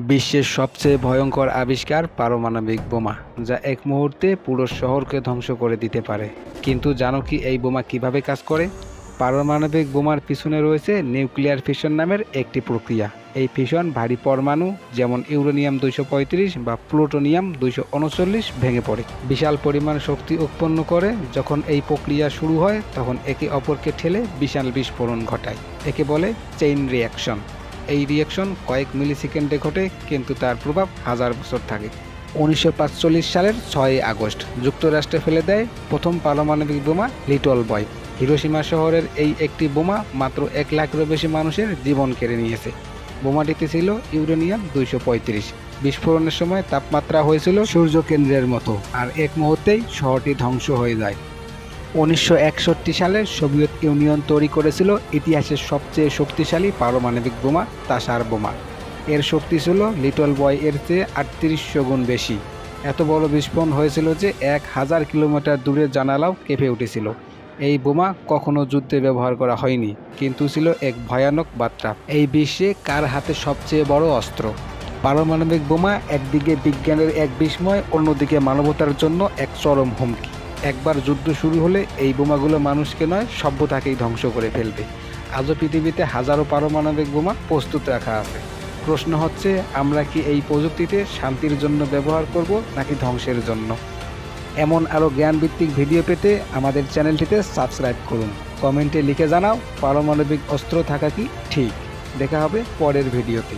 বিশ্বের সবচেয়ে ভয়ঙ্কর আবিষ্কার পারমাণবিক বোমা, যা এক মুহূর্তে পুরো শহরকে ধ্বংস করে দিতে পারে। কিন্তু জানো কি এই বোমা কিভাবে কাজ করে? পারমাণবিক বোমার পিছনে রয়েছে নিউক্লিয়ার ফিশন নামের একটি প্রক্রিয়া। এই ফিশন ভারী পরমাণু যেমন ইউরেনিয়াম 235 বা প্লুটোনিয়াম 239 ভেঙে পড়ে বিশাল পরিমাণ শক্তি উৎপন্ন করে। যখন এই প্রক্রিয়া শুরু হয় তখন একে অপরকে ঠেলে বিশাল বিস্ফোরণ ঘটায়। একে বলে চেইন রিঅ্যাকশন। এই রিঅ্যাকশন কয়েক মিলিসেকেন্ডে ঘটে, কিন্তু তার প্রভাব হাজার বছর থাকে। 1945 সালের 6 আগস্ট যুক্তরাষ্ট্রে ফেলে দেয় প্রথম পারমাণবিক বোমা লিটল বয়। হিরোশিমা শহরের এই একটি বোমা মাত্র 1 লাখেরও বেশি মানুষের জীবন কেড়ে নিয়েছে। বোমাটিতে ছিল ইউরেনিয়াম 235। বিস্ফোরণের সময় তাপমাত্রা হয়েছিল সূর্যকেন্দ্রের মতো, আর এক মুহূর্তেই শহরটি ধ্বংস হয়ে যায়। 1961 সালে সোভিয়েত ইউনিয়ন তৈরি করেছিল ইতিহাসের সবচেয়ে শক্তিশালী পারমাণবিক বোমা তাসার বোমা। এর শক্তি ছিল লিটল বয় এর চেয়ে 3800 গুণ বেশি। এত বড় বিস্ফোরণ হয়েছিল যে 1000 কিলোমিটার দূরের জানালাও কেঁপে উঠেছিল। এই বোমা কখনো যুদ্ধে ব্যবহার করা হয়নি, কিন্তু ছিল এক ভয়ানক বার্তা। এই বিশ্বে কার হাতে সবচেয়ে বড় অস্ত্র? পারমাণবিক বোমা একদিকে বিজ্ঞানের এক বিস্ময়, অন্যদিকে মানবতার জন্য এক চরম হুমকি। একবার যুদ্ধ শুরু হলে এই বোমাগুলো মানুষকে নয়, সভ্যতাকেই ধ্বংস করে ফেলবে। আজও পৃথিবীতে হাজারো পারমাণবিক বোমা প্রস্তুত রাখা আছে। প্রশ্ন হচ্ছে, আমরা কি এই প্রযুক্তিতে শান্তির জন্য ব্যবহার করব নাকি ধ্বংসের জন্য? এমন আরও জ্ঞানভিত্তিক ভিডিও পেতে আমাদের চ্যানেলটিতে সাবস্ক্রাইব করুন। কমেন্টে লিখে জানাও পারমাণবিক অস্ত্র থাকা কি ঠিক। দেখা হবে পরের ভিডিওতে।